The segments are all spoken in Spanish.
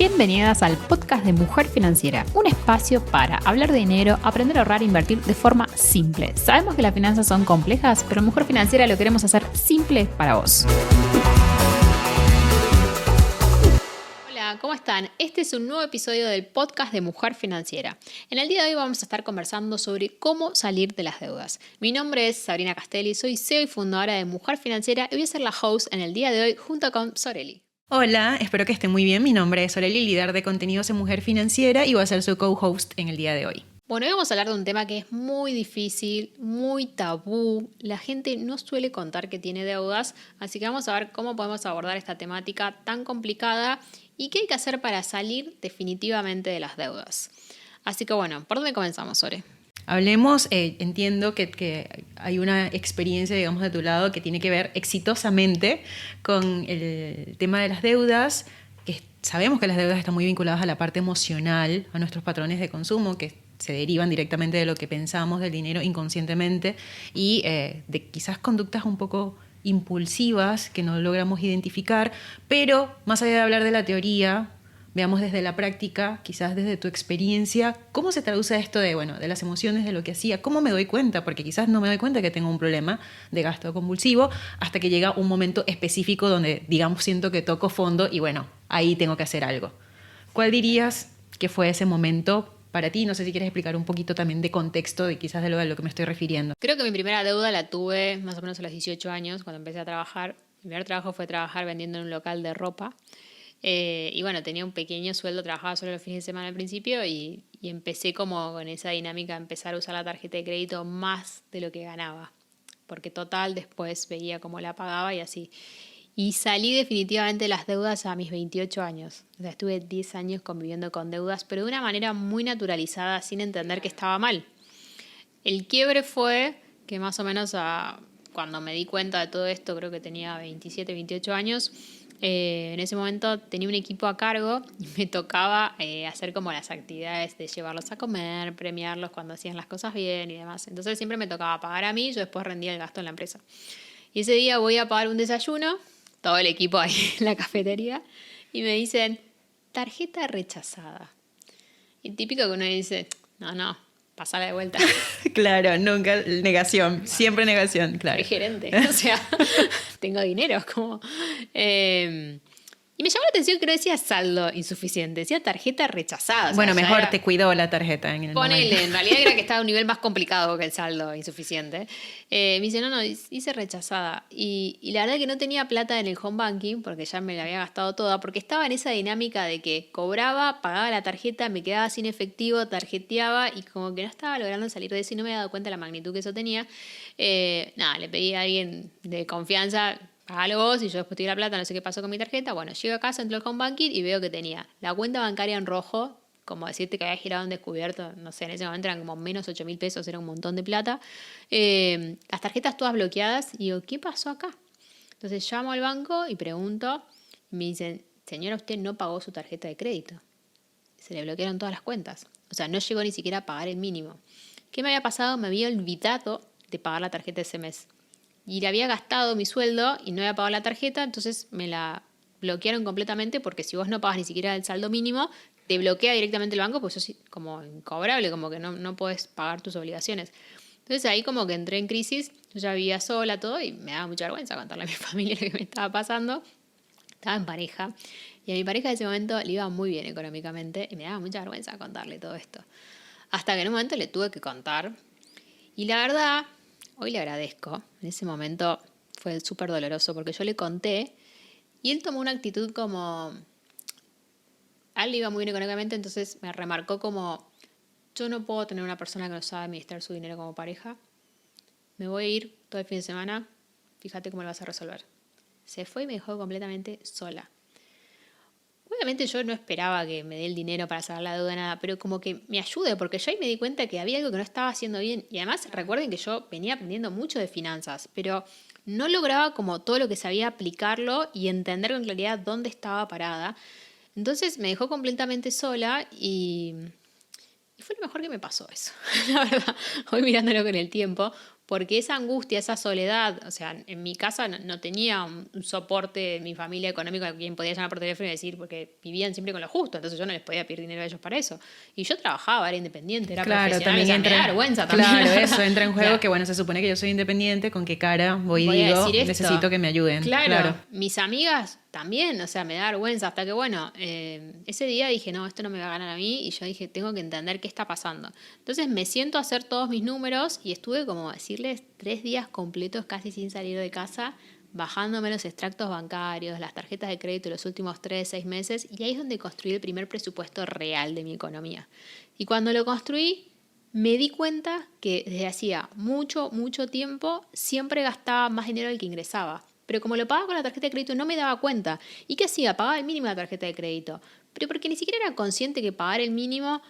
Bienvenidas al podcast de Mujer Financiera, un espacio para hablar de dinero, aprender a ahorrar e invertir de forma simple. Sabemos que las finanzas son complejas, pero en Mujer Financiera lo queremos hacer simple para vos. Hola, ¿cómo están? Este es un nuevo episodio del podcast de Mujer Financiera. En el día de hoy vamos a estar conversando sobre cómo salir de las deudas. Mi nombre es Sabrina Castelli, soy CEO y fundadora de Mujer Financiera y voy a ser la host en el día de hoy junto con Soreli. Hola, espero que estén muy bien. Mi nombre es Soreli, líder de contenidos en Mujer Financiera y voy a ser su co-host en el día de hoy. Bueno, hoy vamos a hablar de un tema que es muy difícil, muy tabú. La gente no suele contar que tiene deudas, así que vamos a ver cómo podemos abordar esta temática tan complicada y qué hay que hacer para salir definitivamente de las deudas. Así que bueno, ¿por dónde comenzamos, Sore? Hablemos, entiendo que hay una experiencia, digamos, de tu lado que tiene que ver exitosamente con el tema de las deudas, que sabemos que las deudas están muy vinculadas a la parte emocional, a nuestros patrones de consumo, que se derivan directamente de lo que pensamos del dinero inconscientemente y de quizás conductas un poco impulsivas que no logramos identificar, pero más allá de hablar de la teoría, veamos desde la práctica, quizás desde tu experiencia, cómo se traduce esto de las emociones, de lo que hacía, cómo me doy cuenta, porque quizás no me doy cuenta que tengo un problema de gasto compulsivo hasta que llega un momento específico donde, digamos, siento que toco fondo y bueno, ahí tengo que hacer algo. ¿Cuál dirías que fue ese momento para ti? No sé si quieres explicar un poquito también de contexto de quizás de lo que me estoy refiriendo. Creo que mi primera deuda la tuve más o menos a los 18 años, cuando empecé a trabajar. Mi primer trabajo fue trabajar vendiendo en un local de ropa. Y bueno, tenía un pequeño sueldo, trabajaba solo los fines de semana al principio y empecé como con esa dinámica de empezar a usar la tarjeta de crédito más de lo que ganaba. Porque total, después veía cómo la pagaba y así. Y salí definitivamente de las deudas a mis 28 años. O sea, estuve 10 años conviviendo con deudas, pero de una manera muy naturalizada, sin entender que estaba mal. El quiebre fue que más o menos cuando me di cuenta de todo esto, creo que tenía 27, 28 años, en ese momento tenía un equipo a cargo y me tocaba hacer como las actividades de llevarlos a comer, premiarlos cuando hacían las cosas bien y demás. Entonces siempre me tocaba pagar a mí y yo después rendía el gasto en la empresa. Y ese día voy a pagar un desayuno, todo el equipo ahí en la cafetería, y me dicen, tarjeta rechazada. Y típico que uno dice, no, pasala de vuelta. Claro, nunca negación, siempre negación, claro. Soy gerente, o sea, tengo dinero, como... y me llamó la atención que no decía saldo insuficiente, decía tarjeta rechazada. Bueno, mejor te cuidó la tarjeta en el Ponele, momento. en realidad era que estaba a un nivel más complicado que el saldo insuficiente. Me dice, no, hice rechazada. Y la verdad que no tenía plata en el home banking, porque ya me la había gastado toda, porque estaba en esa dinámica de que cobraba, pagaba la tarjeta, me quedaba sin efectivo, tarjeteaba, y como que no estaba logrando salir de eso y no me había dado cuenta de la magnitud que eso tenía. Le pedí a alguien de confianza, pagalo vos y yo después te doy la plata, no sé qué pasó con mi tarjeta. Bueno, llego a casa, entro al home banking y veo que tenía la cuenta bancaria en rojo, como decirte que había girado en descubierto, no sé, en ese momento eran como menos 8.000 pesos, era un montón de plata. Las tarjetas todas bloqueadas y digo, ¿qué pasó acá? Entonces llamo al banco y pregunto, y me dicen, señora, usted no pagó su tarjeta de crédito. Se le bloquearon todas las cuentas. O sea, no llegó ni siquiera a pagar el mínimo. ¿Qué me había pasado? Me había olvidado de pagar la tarjeta ese mes. Y le había gastado mi sueldo y no había pagado la tarjeta, entonces me la bloquearon completamente porque si vos no pagas ni siquiera el saldo mínimo, te bloquea directamente el banco, pues sos como incobrable, como que no podés pagar tus obligaciones. Entonces ahí como que entré en crisis, yo ya vivía sola todo y me daba mucha vergüenza contarle a mi familia lo que me estaba pasando. Estaba en pareja y a mi pareja en ese momento le iba muy bien económicamente y me daba mucha vergüenza contarle todo esto. Hasta que en un momento le tuve que contar y la verdad... Hoy le agradezco. En ese momento fue súper doloroso porque yo le conté y él tomó una actitud como... A él le iba muy bien económicamente, entonces me remarcó como... Yo no puedo tener una persona que no sabe administrar su dinero como pareja. Me voy a ir todo el fin de semana. Fíjate cómo lo vas a resolver. Se fue y me dejó completamente sola. Obviamente yo no esperaba que me dé el dinero para sacar la deuda, nada, pero como que me ayude, porque yo ahí me di cuenta que había algo que no estaba haciendo bien. Y además recuerden que yo venía aprendiendo mucho de finanzas, pero no lograba como todo lo que sabía aplicarlo y entender con claridad dónde estaba parada. Entonces me dejó completamente sola y fue lo mejor que me pasó eso, la verdad, hoy mirándolo con el tiempo, porque esa angustia, esa soledad, o sea, en mi casa no tenía un soporte de mi familia económico a quien podía llamar por teléfono y decir, porque vivían siempre con lo justo, entonces yo no les podía pedir dinero a ellos para eso. Y yo trabajaba, era independiente, era Claro, profesional, también o sea, me da entra, vergüenza también. claro, eso entra en juego O sea, que, bueno, se supone que yo soy independiente, ¿con qué cara voy y voy a digo, decir esto. necesito que me ayuden? Claro, mis amigas también, o sea, me da vergüenza, hasta que bueno, ese día dije, no, esto no me va a ganar a mí, y yo dije, tengo que entender qué está pasando. Entonces me siento a hacer todos mis números y estuve como decirles 3 días completos casi sin salir de casa, bajándome los extractos bancarios, las tarjetas de crédito los últimos 3, 6 meses, y ahí es donde construí el primer presupuesto real de mi economía. Y cuando lo construí, me di cuenta que desde hacía mucho, mucho tiempo siempre gastaba más dinero del que ingresaba. Pero como lo pagaba con la tarjeta de crédito no me daba cuenta. ¿Y qué hacía? Pagaba el mínimo de la tarjeta de crédito. Pero porque ni siquiera era consciente que pagar el mínimo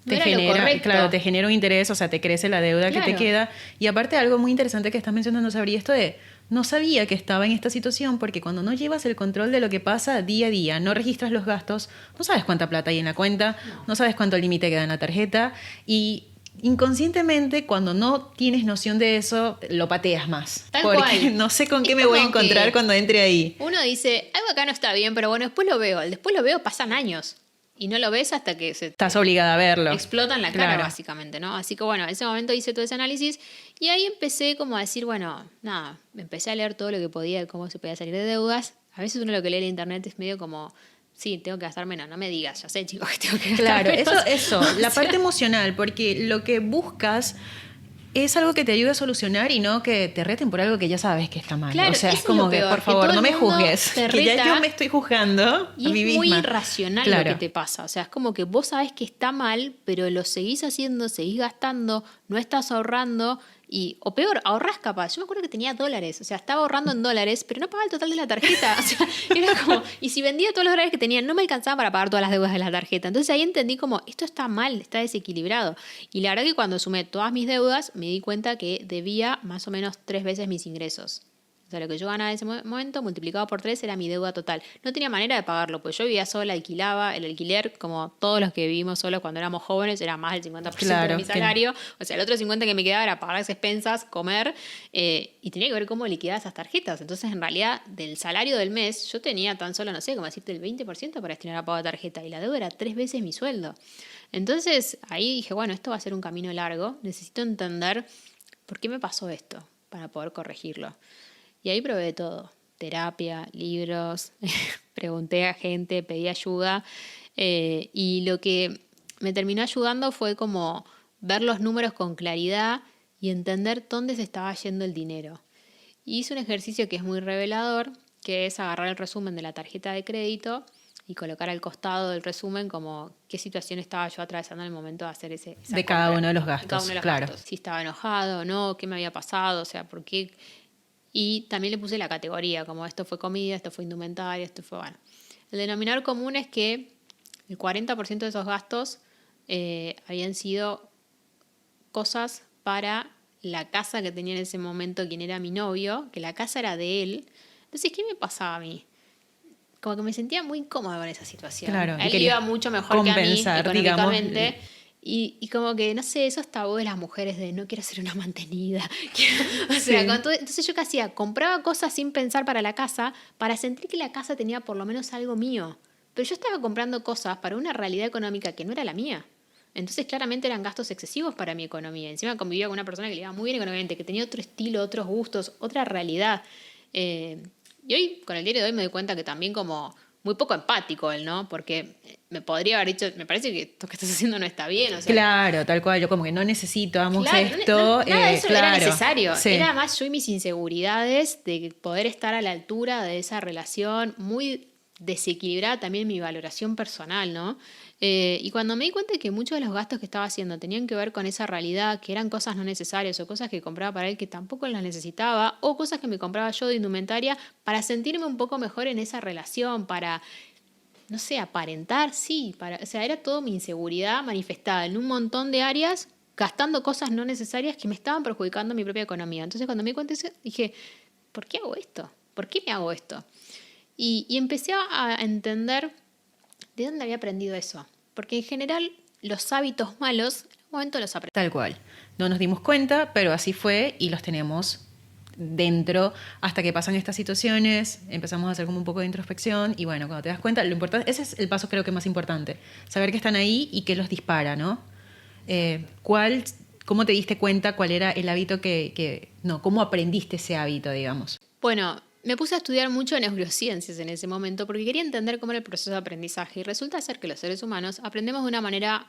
no era lo correcto. Claro, te genera un interés, o sea, te crece la deuda que te Claro. queda. Y aparte algo muy interesante que estás mencionando, Sabri, esto de no sabía que estaba en esta situación porque cuando no llevas el control de lo que pasa día a día, no registras los gastos, no sabes cuánta plata hay en la cuenta, no sabes cuánto límite queda en la tarjeta y inconscientemente cuando no tienes noción de eso, lo pateas más. Tal porque cual. no sé con qué Es me voy a como que encontrar cuando entre ahí. Uno dice, algo acá no está bien, pero bueno, después lo veo. Después lo veo, pasan años. Y no lo ves hasta que se Estás obligada a verlo. explota en la cara, Claro. básicamente, ¿no? Así que bueno, en ese momento hice todo ese análisis y ahí empecé como a decir, bueno, nada, empecé a leer todo lo que podía de cómo se podía salir de deudas. A veces uno lo que lee en internet es medio como, sí, tengo que gastar menos, no me digas, ya sé, chicos, que tengo que gastar Claro, menos. eso, O la sea, parte emocional, porque lo que buscas es algo que te ayude a solucionar y no que te reten por algo que ya sabes que está mal. Claro, o sea, eso es es como lo que, peor, por que favor, todo no el me mundo juzgues, te que ya reta. yo me estoy juzgando Y a es mí muy misma. irracional Claro. lo que te pasa. O sea, es como que vos sabés que está mal, pero lo seguís haciendo, seguís gastando, no estás ahorrando. O peor, ahorrás capaz. Yo me acuerdo que tenía dólares. O sea, estaba ahorrando en dólares, pero no pagaba el total de la tarjeta. O sea, era como. Y si vendía todos los dólares que tenía, no me alcanzaba para pagar todas las deudas de la tarjeta. Entonces ahí entendí como, esto está mal, está desequilibrado. Y la verdad que cuando sumé todas mis deudas, me di cuenta que debía más o menos 3 veces mis ingresos. O sea, lo que yo ganaba en ese momento, multiplicado por 3, era mi deuda total. No tenía manera de pagarlo, pues yo vivía sola, alquilaba. El alquiler, como todos los que vivimos solos cuando éramos jóvenes, era más del 50% Claro, de mi salario. O sea, el otro 50% que me quedaba era pagar las expensas, comer, y tenía que ver cómo liquidar esas tarjetas. Entonces, en realidad, del salario del mes, yo tenía tan solo, no sé, como decirte, el 20% para destinar a pago de tarjeta. Y la deuda era 3 veces mi sueldo. Entonces, ahí dije, bueno, esto va a ser un camino largo. Necesito entender por qué me pasó esto para poder corregirlo. Y ahí probé todo, terapia, libros, pregunté a gente, pedí ayuda, y lo que me terminó ayudando fue como ver los números con claridad y entender dónde se estaba yendo el dinero. Y hice un ejercicio que es muy revelador, que es agarrar el resumen de la tarjeta de crédito y colocar al costado del resumen como qué situación estaba yo atravesando en el momento de hacer esa De cada compra. uno de los De cada gastos, uno de los claro. gastos. Si estaba enojado o no, qué me había pasado, o sea, por qué. Y también le puse la categoría, como esto fue comida, esto fue indumentaria, esto fue, bueno. El denominador común es que el 40% de esos gastos habían sido cosas para la casa que tenía en ese momento quien era mi novio, que la casa era de él. Entonces, ¿qué me pasaba a mí? Como que me sentía muy incómoda con esa situación. Claro, A y él querías iba mucho mejor que a mí compensar, económicamente. digamos. Y como que, no sé, esos tabú de las mujeres de no quiero ser una mantenida. O sea, Sí. entonces yo qué hacía, compraba cosas sin pensar para la casa, para sentir que la casa tenía por lo menos algo mío. Pero yo estaba comprando cosas para una realidad económica que no era la mía. Entonces claramente eran gastos excesivos para mi economía. Encima convivía con una persona que le iba muy bien económicamente, que tenía otro estilo, otros gustos, otra realidad. Y hoy, con el diario de hoy, me doy cuenta que también como muy poco empático él, ¿no? Porque me podría haber dicho, me parece que esto que estás haciendo no está bien. O sea, Claro, tal cual. Yo como que no necesitamos claro, esto. nada de eso era claro. necesario. Sí. Era más yo y mis inseguridades de poder estar a la altura de esa relación, muy desequilibrada también mi valoración personal, ¿no? Y cuando me di cuenta de que muchos de los gastos que estaba haciendo tenían que ver con esa realidad, que eran cosas no necesarias o cosas que compraba para él que tampoco las necesitaba, o cosas que me compraba yo de indumentaria para sentirme un poco mejor en esa relación, para, no sé, aparentar, sí, o sea, era todo mi inseguridad manifestada en un montón de áreas, gastando cosas no necesarias que me estaban perjudicando mi propia economía. Entonces cuando me di cuenta de eso, dije, ¿por qué hago esto? ¿Por qué me hago esto? Y empecé a entender de dónde había aprendido eso. Porque en general los hábitos malos un momento los aprendemos. Tal cual. No nos dimos cuenta, pero así fue y los tenemos dentro hasta que pasan estas situaciones, empezamos a hacer como un poco de introspección y bueno, cuando te das cuenta, lo importante, ese es el paso creo que más importante, saber que están ahí y que los dispara, ¿no? ¿Cómo te diste cuenta cuál era el hábito cómo aprendiste ese hábito, digamos? Bueno, me puse a estudiar mucho neurociencias en ese momento porque quería entender cómo era el proceso de aprendizaje y resulta ser que los seres humanos aprendemos de una manera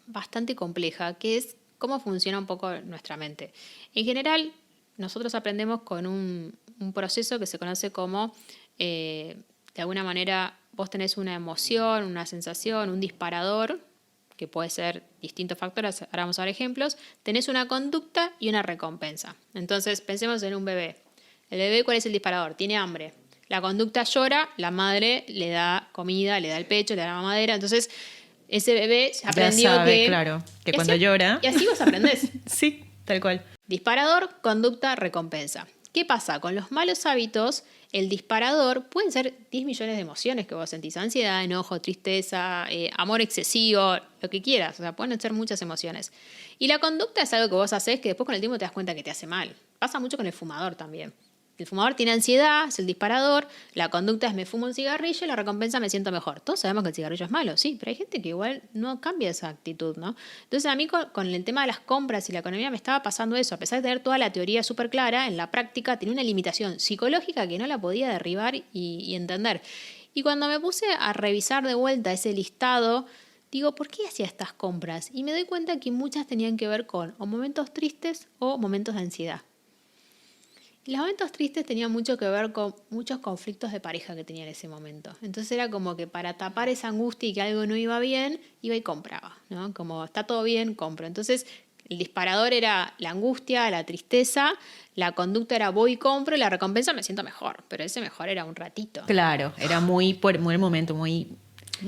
bastante compleja, que es cómo funciona un poco nuestra mente. En general, nosotros aprendemos con un proceso que se conoce como, de alguna manera, vos tenés una emoción, una sensación, un disparador, que puede ser distintos factores, ahora vamos a ver ejemplos, tenés una conducta y una recompensa. Entonces, pensemos en un bebé. El bebé, ¿cuál es el disparador? Tiene hambre. La conducta llora, la madre le da comida, le da el pecho, le da la mamadera. Entonces, ese bebé aprendió ya sabe, claro, que cuando llora... Y así vos aprendés. Sí, tal cual. Disparador, conducta, recompensa. ¿Qué pasa? Con los malos hábitos, el disparador pueden ser 10 millones de emociones que vos sentís. Ansiedad, enojo, tristeza, amor excesivo, lo que quieras. O sea, pueden ser muchas emociones. Y la conducta es algo que vos hacés que después con el tiempo te das cuenta que te hace mal. Pasa mucho con el fumador también. El fumador tiene ansiedad, es el disparador, la conducta es me fumo un cigarrillo y la recompensa me siento mejor. Todos sabemos que el cigarrillo es malo, sí, pero hay gente que igual no cambia esa actitud, ¿no? Entonces a mí con el tema de las compras y la economía me estaba pasando eso. A pesar de tener toda la teoría súper clara, en la práctica tenía una limitación psicológica que no la podía derribar y entender. Y cuando me puse a revisar de vuelta ese listado, digo, ¿por qué hacía estas compras? Y me doy cuenta que muchas tenían que ver con o momentos tristes o momentos de ansiedad. Y los momentos tristes tenían mucho que ver con muchos conflictos de pareja que tenía en ese momento. Entonces era como que para tapar esa angustia y que algo no iba bien, iba y compraba, ¿no? Como está todo bien, compro. Entonces el disparador era la angustia, la tristeza, la conducta era voy y compro y la recompensa me siento mejor. Pero ese mejor era un ratito. Claro, era muy el momento, muy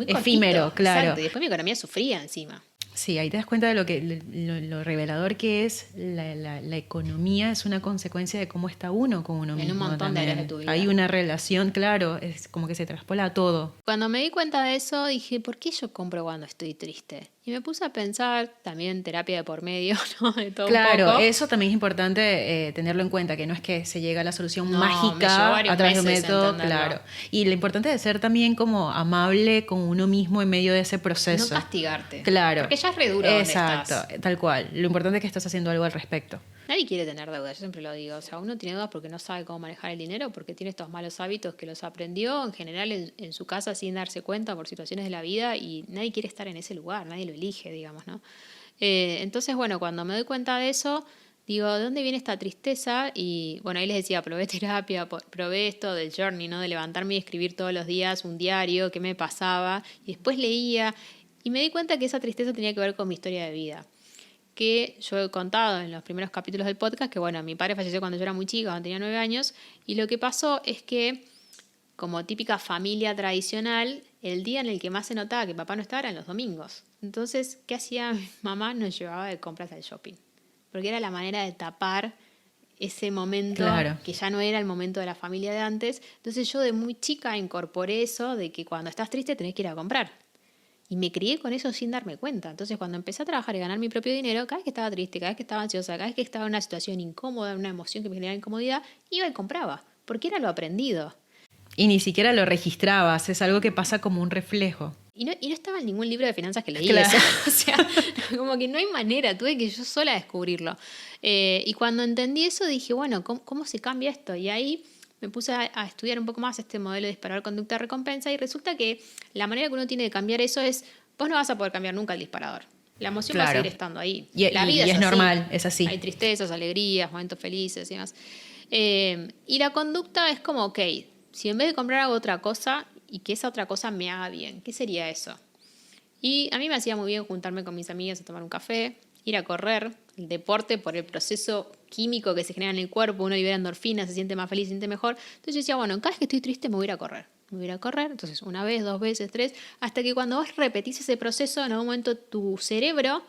efímero, cortito, claro. Exacto, y después mi economía sufría encima. Sí, ahí te das cuenta de lo revelador que es la economía, es una consecuencia de cómo está uno con uno mismo. En un montón de áreas de tu vida. Hay una relación, claro, es como que se traspola a todo. Cuando me di cuenta de eso, dije, ¿por qué yo compro cuando estoy triste? Y me puse a pensar, también terapia de por medio, ¿no? De todo claro, un poco. eso también es importante tenerlo en cuenta, que no es que se llega a la solución No, mágica a través de un método, entenderlo. claro. Y lo importante es ser también como amable con uno mismo en medio de ese proceso. No castigarte. Claro. Porque ya es re duro Exacto, donde estás. tal cual. Lo importante es que estás haciendo algo al respecto. Nadie quiere tener deudas, yo siempre lo digo. O sea, uno tiene deudas porque no sabe cómo manejar el dinero, porque tiene estos malos hábitos que los aprendió en general en su casa sin darse cuenta por situaciones de la vida y nadie quiere estar en ese lugar, nadie lo elige, digamos, ¿no? Entonces, bueno, cuando me doy cuenta de eso, digo, ¿de dónde viene esta tristeza? Y bueno, ahí les decía, probé terapia, probé esto del journey, ¿no? De levantarme y escribir todos los días un diario, qué me pasaba, y después leía y me di cuenta que esa tristeza tenía que ver con mi historia de vida. Que yo he contado en los primeros capítulos del podcast, que bueno, mi padre falleció cuando yo era muy chica, cuando tenía 9 años, y lo que pasó es que, como típica familia tradicional, el día en el que más se notaba que papá no estaba eran los domingos. Entonces, ¿qué hacía mi mamá? Nos llevaba de compras al shopping. Porque era la manera de tapar ese momento, claro, que ya no era el momento de la familia de antes. Entonces yo de muy chica incorporé eso de que cuando estás triste tenés que ir a comprar. Y me crié con eso sin darme cuenta. Entonces, cuando empecé a trabajar y ganar mi propio dinero, cada vez que estaba triste, cada vez que estaba ansiosa, cada vez que estaba en una situación incómoda, una emoción que me generaba incomodidad, iba y compraba, porque era lo aprendido. Y ni siquiera lo registrabas, es algo que pasa como un reflejo. Y no estaba en ningún libro de finanzas que leí claro. eso. O sea, como que no hay manera, tuve que yo sola descubrirlo. Y cuando entendí eso, dije, bueno, ¿cómo se cambia esto? Y ahí me puse a estudiar un poco más este modelo de disparador, conducta, recompensa, y resulta que la manera que uno tiene de cambiar eso es, vos no vas a poder cambiar nunca el disparador. La emoción va a seguir estando ahí. La vida es así. normal, es así. Hay tristezas, alegrías, momentos felices y demás. Y la conducta es como, ok, si en vez de comprar hago otra cosa y que esa otra cosa me haga bien, ¿qué sería eso? Y a mí me hacía muy bien juntarme con mis amigas a tomar un café, ir a correr, el deporte por el proceso químico que se genera en el cuerpo, uno libera endorfinas, se siente más feliz, se siente mejor. Entonces yo decía, bueno, cada vez que estoy triste me voy a ir a correr. Me voy a ir a correr, entonces una vez, 2 veces, 3, hasta que cuando vos repetís ese proceso, en algún momento tu cerebro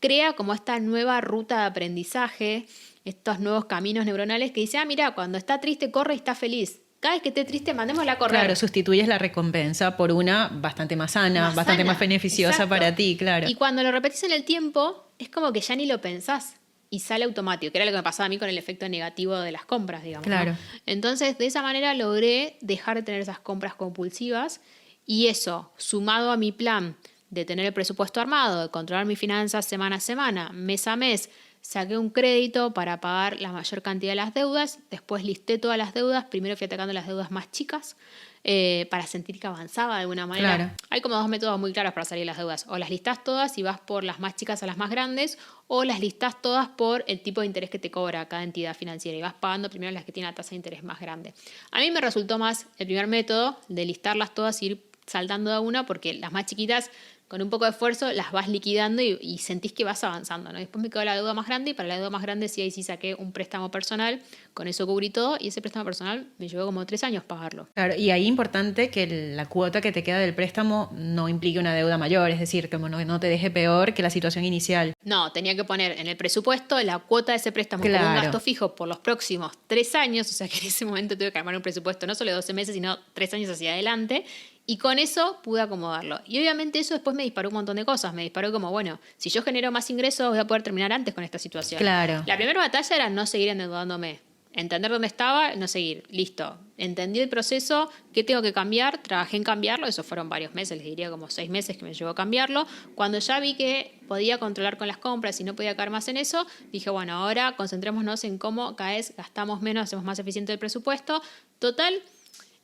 crea como esta nueva ruta de aprendizaje, estos nuevos caminos neuronales que dice, mira, cuando está triste corre y está feliz. cada vez que esté triste, mandémosla a correr. Claro, sustituyes la recompensa por una bastante más sana, bastante sana, más beneficiosa exacto. para ti, claro. Y cuando lo repetís en el tiempo, es como que ya ni lo pensás y sale automático, que era lo que me pasaba a mí con el efecto negativo de las compras, digamos. Claro. ¿no? Entonces, de esa manera logré dejar de tener esas compras compulsivas y eso, sumado a mi plan de tener el presupuesto armado, de controlar mis finanzas semana a semana, mes a mes, saqué un crédito para pagar la mayor cantidad de las deudas, después listé todas las deudas, primero fui atacando las deudas más chicas para sentir que avanzaba de alguna manera. Claro. Hay como dos métodos muy claros para salir de las deudas, o las listás todas y vas por las más chicas a las más grandes, o las listás todas por el tipo de interés que te cobra cada entidad financiera y vas pagando primero las que tienen la tasa de interés más grande. A mí me resultó más el primer método de listarlas todas y ir saltando de una porque las más chiquitas con un poco de esfuerzo las vas liquidando y sentís que vas avanzando, ¿no? Después me quedó la deuda más grande y para la deuda más grande sí, ahí sí saqué un préstamo personal, con eso cubrí todo y ese préstamo personal me llevó como 3 años pagarlo. Claro, y ahí importante que la cuota que te queda del préstamo no implique una deuda mayor, es decir, que no te deje peor que la situación inicial. No, tenía que poner en el presupuesto la cuota de ese préstamo como un Claro. gasto fijo por los próximos 3 años, o sea que en ese momento tuve que armar un presupuesto no solo de 12 meses, sino 3 años hacia adelante. Y con eso pude acomodarlo. Y obviamente eso después me disparó un montón de cosas. Me disparó como, bueno, si yo genero más ingresos voy a poder terminar antes con esta situación. Claro. La primera batalla era no seguir endeudándome. Entender dónde estaba, no seguir. Listo. Entendí el proceso, qué tengo que cambiar, trabajé en cambiarlo. Eso fueron varios meses, les diría como 6 meses que me llevó a cambiarlo. Cuando ya vi que podía controlar con las compras y no podía caer más en eso, dije, bueno, ahora concentrémonos en cómo cada vez gastamos menos, hacemos más eficiente el presupuesto. Total,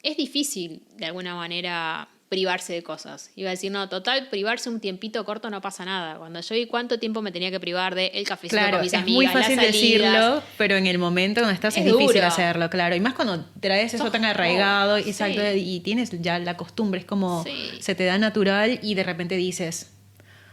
es difícil, de alguna manera, privarse de cosas. Iba a decir, no, total, privarse un tiempito corto no pasa nada. Cuando yo vi cuánto tiempo me tenía que privar de el cafecito Claro, con mis es amigas, muy fácil las salidas. decirlo, pero en el momento donde estás es Es difícil duro. hacerlo, claro. Y más cuando traes eso Sos tan arraigado joven, exacto, sí. y tienes ya la costumbre, es como Sí. se te da natural y de repente dices,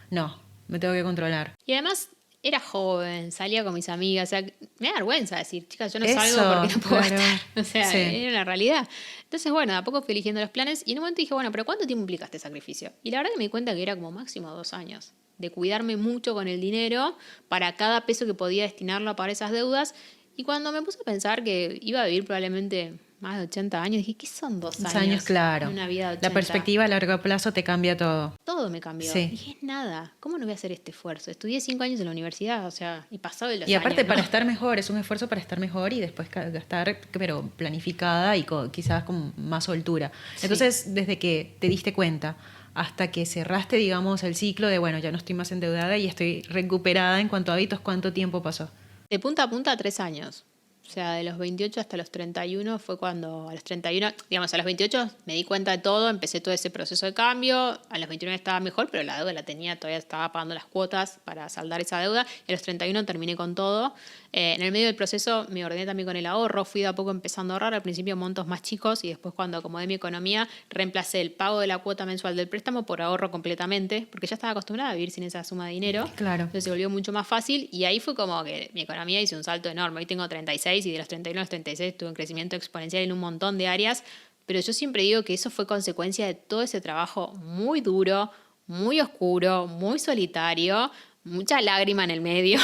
no, me tengo que controlar. Y además era joven, salía con mis amigas, o sea, me da vergüenza decir, chicas, yo no Eso, salgo porque no puedo claro. gastar. O sea, Sí. era una realidad. Entonces, bueno, de a poco fui eligiendo los planes y en un momento dije, bueno, pero ¿cuánto tiempo implica este sacrificio? Y la verdad que me di cuenta que era como máximo 2 años, de cuidarme mucho con el dinero para cada peso que podía destinarlo a pagar esas deudas. Y cuando me puse a pensar que iba a vivir probablemente más de 80 años, dije, ¿qué son 2 2 años? años, claro. En una vida de 80. La perspectiva a largo plazo te cambia todo. Todo me cambió. Sí. Dije, es nada, ¿cómo no voy a hacer este esfuerzo? Estudié 5 años en la universidad, o sea, y pasado de los Y aparte años, para ¿no? estar mejor, es un esfuerzo para estar mejor y después gastar, pero planificada y quizás con más soltura. Sí. Entonces, desde que te diste cuenta hasta que cerraste, digamos, el ciclo de, bueno, ya no estoy más endeudada y estoy recuperada en cuanto a hábitos, ¿cuánto tiempo pasó? De punta a punta, 3 años. O sea, de los 28 hasta los 31 fue cuando, a los 31, digamos, a los 28 me di cuenta de todo, empecé todo ese proceso de cambio, a los 29 estaba mejor, pero la deuda la tenía, todavía estaba pagando las cuotas para saldar esa deuda, y a los 31 terminé con todo. En el medio del proceso me ordené también con el ahorro, fui de a poco empezando a ahorrar, al principio montos más chicos y después cuando acomodé mi economía reemplacé el pago de la cuota mensual del préstamo por ahorro completamente, porque ya estaba acostumbrada a vivir sin esa suma de dinero. Claro. Entonces se volvió mucho más fácil y ahí fue como que mi economía hizo un salto enorme. Hoy tengo 36 y de los 31 a los 36 tuve un crecimiento exponencial en un montón de áreas, pero yo siempre digo que eso fue consecuencia de todo ese trabajo muy duro, muy oscuro, muy solitario, mucha lágrima en el medio.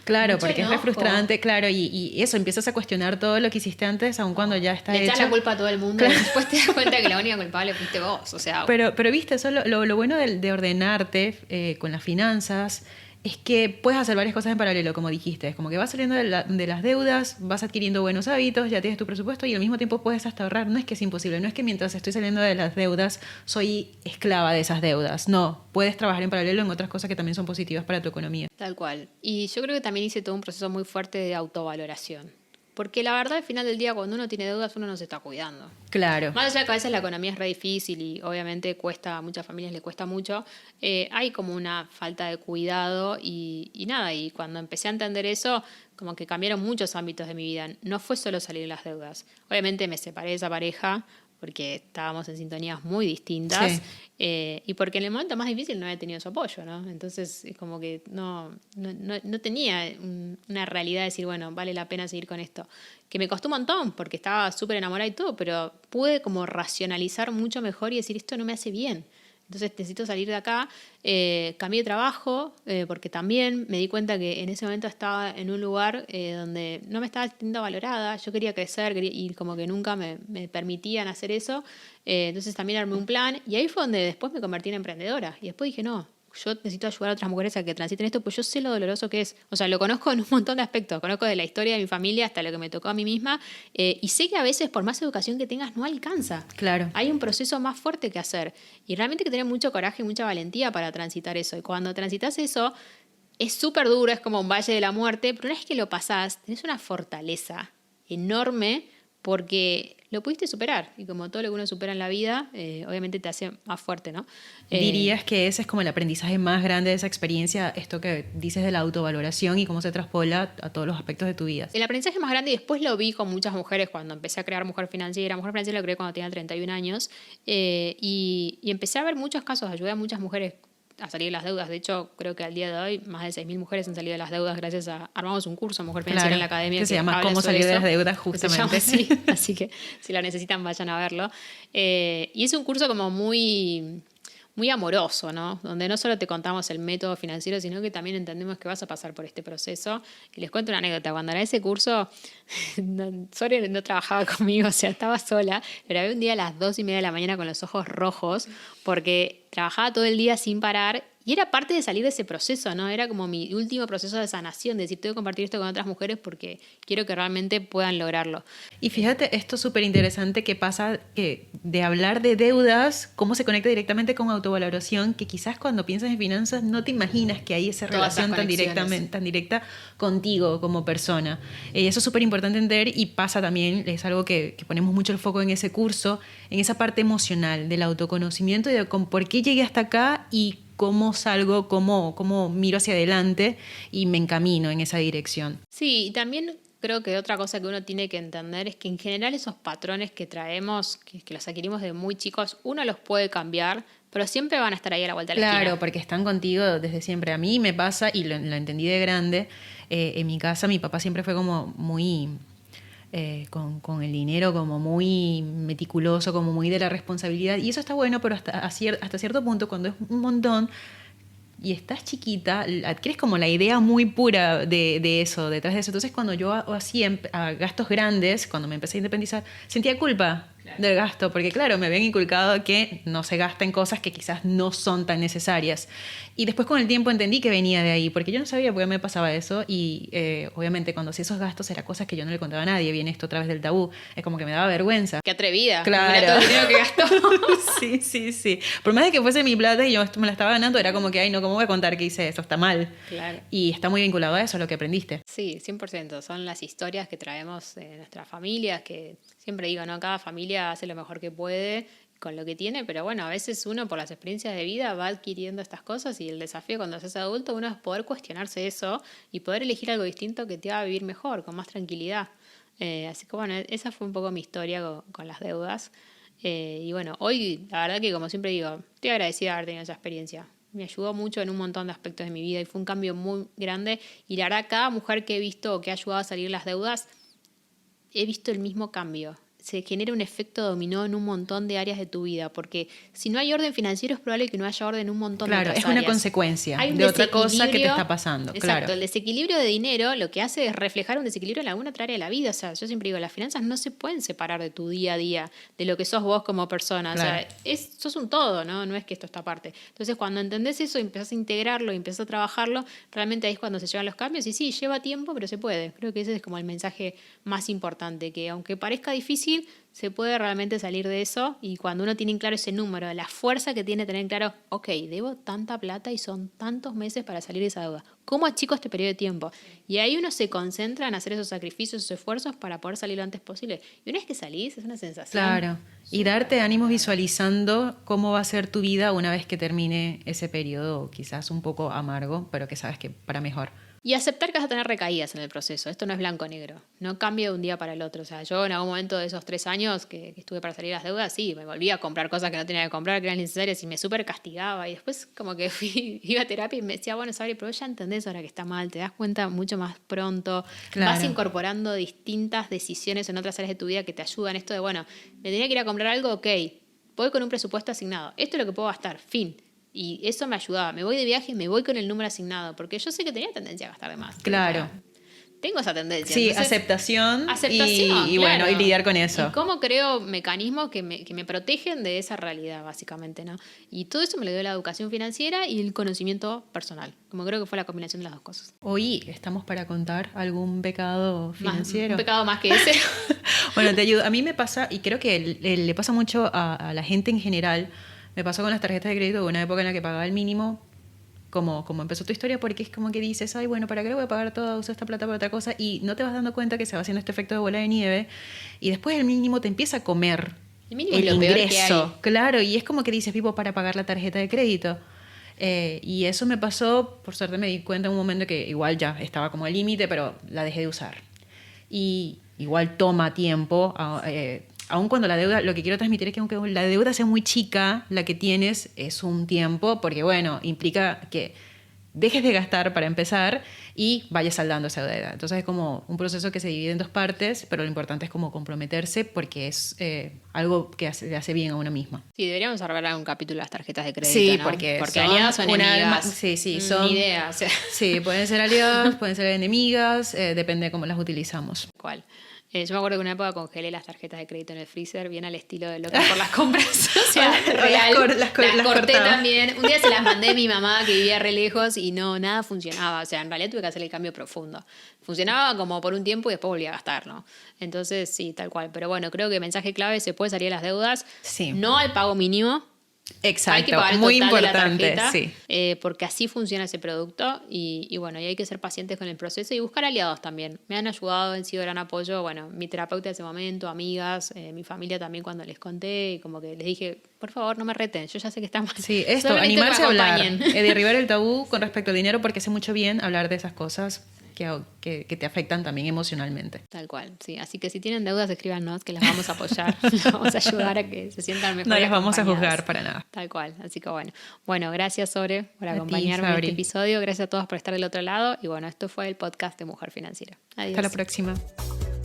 Claro, mucho porque es re enojo. frustrante, claro, y eso, empiezas a cuestionar todo lo que hiciste antes, aun cuando ya está Le echás hecho. la culpa a todo el mundo y después te das cuenta que la única culpable fuiste vos. O sea, Pero viste, eso lo bueno de ordenarte con las finanzas es que puedes hacer varias cosas en paralelo, como dijiste. Es como que vas saliendo de las deudas, vas adquiriendo buenos hábitos, ya tienes tu presupuesto y al mismo tiempo puedes hasta ahorrar. No es que es imposible, no es que mientras estoy saliendo de las deudas soy esclava de esas deudas. No, puedes trabajar en paralelo en otras cosas que también son positivas para tu economía. tal cual. Y yo creo que también hice todo un proceso muy fuerte de autovaloración. Porque la verdad, al final del día, cuando uno tiene deudas, uno no se está cuidando. Claro. Más allá de que a veces la economía es re difícil y obviamente cuesta, a muchas familias le cuesta mucho, hay como una falta de cuidado y nada, y cuando empecé a entender eso, como que cambiaron muchos ámbitos de mi vida. No fue solo salir de las deudas. Obviamente me separé de esa pareja porque estábamos en sintonías muy distintas Sí. y porque en el momento más difícil no había tenido su apoyo, ¿no? Entonces es como que no tenía una realidad de decir, bueno, vale la pena seguir con esto. Que me costó un montón porque estaba súper enamorada y todo, pero pude como racionalizar mucho mejor y decir, esto no me hace bien. entonces necesito salir de acá. Cambié de trabajo porque también me di cuenta que en ese momento estaba en un lugar donde no me estaba sintiendo valorada, yo quería crecer y como que nunca me permitían hacer eso, entonces también armé un plan y ahí fue donde después me convertí en emprendedora y después dije, no, yo necesito ayudar a otras mujeres a que transiten esto, pues yo sé lo doloroso que es. O sea, lo conozco en un montón de aspectos. Conozco de la historia de mi familia hasta lo que me tocó a mí misma. Y sé que a veces, por más educación que tengas, no alcanza. Claro. Hay un proceso más fuerte que hacer. Y realmente hay que tener mucho coraje y mucha valentía para transitar eso. Y cuando transitas eso, es súper duro, es como un valle de la muerte, pero una vez que lo pasás, tenés una fortaleza enorme porque lo pudiste superar. Y como todo lo que uno supera en la vida, obviamente te hace más fuerte, ¿no? ¿Dirías que ese es como el aprendizaje más grande de esa experiencia, esto que dices de la autovaloración y cómo se traspola a todos los aspectos de tu vida? El aprendizaje más grande, y después lo vi con muchas mujeres cuando empecé a crear Mujer Financiera. Mujer Financiera lo creé cuando tenía 31 años. Y empecé a ver muchos casos, ayudé a muchas mujeres a salir de las deudas. De hecho, creo que al día de hoy más de 6.000 mujeres han salido de las deudas gracias a... Armamos un curso, Mujer Financiera en la Academia. Que se llama Cómo salir de las deudas, justamente. Se llama así, así que si lo necesitan vayan a verlo. Y es un curso como muy amoroso, ¿no? Donde no solo te contamos el método financiero, sino que también entendemos que vas a pasar por este proceso. Y les cuento una anécdota. Cuando era ese curso, Sore no trabajaba conmigo, o sea, estaba sola. Pero había un día a las 2:30 de la mañana con los ojos rojos, porque trabajaba todo el día sin parar. Y era parte de salir de ese proceso, ¿no? Era como mi último proceso de sanación, de decir, tengo que compartir esto con otras mujeres porque quiero que realmente puedan lograrlo. Y fíjate, esto es súper interesante que pasa que de hablar de deudas, cómo se conecta directamente con autovaloración, que quizás cuando piensas en finanzas no te imaginas que hay esa relación tan directa contigo como persona. Eso es súper importante entender y pasa también, es algo que ponemos mucho el foco en ese curso, en esa parte emocional del autoconocimiento y de por qué llegué hasta acá y cómo salgo, cómo miro hacia adelante y me encamino en esa dirección. Sí, y también creo que otra cosa que uno tiene que entender es que en general esos patrones que traemos, que los adquirimos de muy chicos, uno los puede cambiar, pero siempre van a estar ahí a la vuelta de la esquina. Claro, porque están contigo desde siempre. A mí me pasa, y lo entendí de grande, en mi casa mi papá siempre fue como muy... con el dinero como muy meticuloso, como muy de la responsabilidad. Y eso está bueno, pero hasta cierto punto, cuando es un montón y estás chiquita, adquieres como la idea muy pura de eso, detrás de eso. Entonces, cuando yo hacía gastos grandes, cuando me empecé a independizar, sentía culpa del gasto, porque claro, me habían inculcado que no se gasta en cosas que quizás no son tan necesarias. Y después con el tiempo entendí que venía de ahí, porque yo no sabía por qué me pasaba eso y obviamente cuando hacía esos gastos era cosas que yo no le contaba a nadie. Viene esto a través del tabú, es como que me daba vergüenza. ¡Qué atrevida! Claro. Mira todo el dinero que gastó. Sí. Por más de que fuese mi plata y yo me la estaba ganando, era como que, ay no, ¿cómo voy a contar que hice eso? Está mal. Claro. Y está muy vinculado a eso, a lo que aprendiste. Sí, 100%. Son las historias que traemos de nuestras familias, que siempre digo, ¿no? Cada familia hace lo mejor que puede con lo que tiene, pero bueno, a veces uno por las experiencias de vida va adquiriendo estas cosas y el desafío cuando seas adulto uno es poder cuestionarse eso y poder elegir algo distinto que te haga vivir mejor, con más tranquilidad. Así que bueno, esa fue un poco mi historia con las deudas. Y bueno, hoy la verdad que como siempre digo, estoy agradecida de haber tenido esa experiencia. Me ayudó mucho en un montón de aspectos de mi vida y fue un cambio muy grande. Y la verdad, cada mujer que he visto o que ha ayudado a salir las deudas, he visto el mismo cambio. Se genera un efecto dominó en un montón de áreas de tu vida, porque si no hay orden financiero es probable que no haya orden en un montón de otras áreas. Claro, es una consecuencia de otra cosa que te está pasando. Exacto, claro. El desequilibrio de dinero lo que hace es reflejar un desequilibrio en alguna otra área de la vida. O sea, yo siempre digo, las finanzas no se pueden separar de tu día a día, de lo que sos vos como persona. Claro. O sea, sos un todo, ¿no? No es que esto está aparte. Entonces, cuando entendés eso y empezás a integrarlo y empezás a trabajarlo, realmente ahí es cuando se llevan los cambios. Y sí, lleva tiempo, pero se puede. Creo que ese es como el mensaje más importante, que aunque parezca difícil, se puede realmente salir de eso y cuando uno tiene en claro ese número, la fuerza que tiene tener en claro, ok, debo tanta plata y son tantos meses para salir de esa deuda. ¿Cómo achico este periodo de tiempo? Y ahí uno se concentra en hacer esos sacrificios, esos esfuerzos para poder salir lo antes posible. Y una vez que salís, es una sensación. Claro, y darte ánimos visualizando cómo va a ser tu vida una vez que termine ese periodo, quizás un poco amargo, pero que sabes que para mejor. Y aceptar que vas a tener recaídas en el proceso. Esto no es blanco o negro. No cambia de un día para el otro. O sea, yo en algún momento de esos 3 años que estuve para salir de las deudas, sí, me volví a comprar cosas que no tenía que comprar, que eran necesarias y me súper castigaba. Y después como que iba a terapia y me decía, bueno, Sabri, pero ya entendés ahora que está mal, te das cuenta mucho más pronto. Claro. Vas incorporando distintas decisiones en otras áreas de tu vida que te ayudan. Esto de, bueno, me tenía que ir a comprar algo, ok. voy con un presupuesto asignado, esto es lo que puedo gastar, fin. Y eso me ayudaba, me voy de viaje y me voy con el número asignado, porque yo sé que tenía tendencia a gastar de más. Claro. Tengo esa tendencia. Sí, entonces, aceptación y claro. bueno, y lidiar con eso. Y cómo creo mecanismos que me protegen de esa realidad, básicamente, ¿no? Y todo eso me lo dio la educación financiera y el conocimiento personal. Como creo que fue la combinación de las dos cosas. Hoy estamos para contar algún pecado financiero. Un pecado más que ese. Bueno, te ayudo. A mí me pasa, y creo que le pasa mucho a la gente en general, me pasó con las tarjetas de crédito, una época en la que pagaba el mínimo, como empezó tu historia, porque es como que dices, ay, bueno, ¿para qué le voy a pagar todo? Uso esta plata para otra cosa, y no te vas dando cuenta que se va haciendo este efecto de bola de nieve, y después el mínimo te empieza a comer el ingreso. Claro, y es como que dices, vivo para pagar la tarjeta de crédito. Y eso me pasó, por suerte me di cuenta en un momento que igual ya estaba como al límite, pero la dejé de usar. Y igual toma tiempo, aun cuando la deuda, lo que quiero transmitir es que aunque la deuda sea muy chica, la que tienes es un tiempo, porque bueno, implica que dejes de gastar para empezar y vayas saldando esa deuda. Entonces es como un proceso que se divide en dos partes, pero lo importante es como comprometerse porque es algo que le hace bien a uno misma. Sí, deberíamos hablar un capítulo de las tarjetas de crédito, sí, ¿no? porque aliadas son enemigas. Sí, son ni idea, o sea. Sí, pueden ser aliadas, pueden ser enemigas, depende de cómo las utilizamos. ¿Cuál? Yo me acuerdo que una época congelé las tarjetas de crédito en el freezer, bien al estilo de loca por las compras. O sea, real. Las corté también. Un día se las mandé a mi mamá que vivía re lejos y no, nada funcionaba. O sea, en realidad tuve que hacer el cambio profundo. Funcionaba como por un tiempo y después volví a gastar, ¿no? Entonces, sí, tal cual. Pero bueno, creo que mensaje clave, se puede salir de las deudas. Sí. No al pago mínimo. Exacto, hay que pagar el muy total importante, de la tarjeta, sí. Porque así funciona ese producto y bueno, y hay que ser pacientes con el proceso y buscar aliados también. Me han ayudado, han sido gran apoyo, bueno, mi terapeuta de ese momento, amigas, mi familia también cuando les conté y como que les dije, por favor, no me reten, yo ya sé que está mal. Sí, esto, animarse a hablar, derribar el tabú con respecto al dinero porque hace mucho bien hablar de esas cosas que te afectan también emocionalmente. Tal cual, sí. Así que si tienen deudas, escríbanos que las vamos a apoyar. Las vamos a ayudar a que se sientan mejor. No les vamos a juzgar para nada. Tal cual. Así que bueno, gracias Sore por acompañarme en este episodio. Gracias a todos por estar del otro lado. Y bueno, esto fue el podcast de Mujer Financiera. Adiós. Hasta la próxima.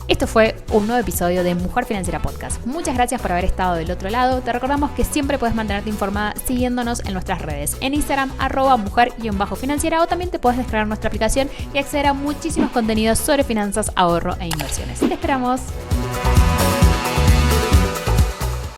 Esto fue un nuevo episodio de Mujer Financiera Podcast. Muchas gracias por haber estado del otro lado. Te recordamos que siempre puedes mantenerte informada siguiéndonos en nuestras redes. En Instagram, @mujer_financiera, o también te puedes descargar nuestra aplicación y acceder a muchísimos contenidos sobre finanzas, ahorro e inversiones. Te esperamos.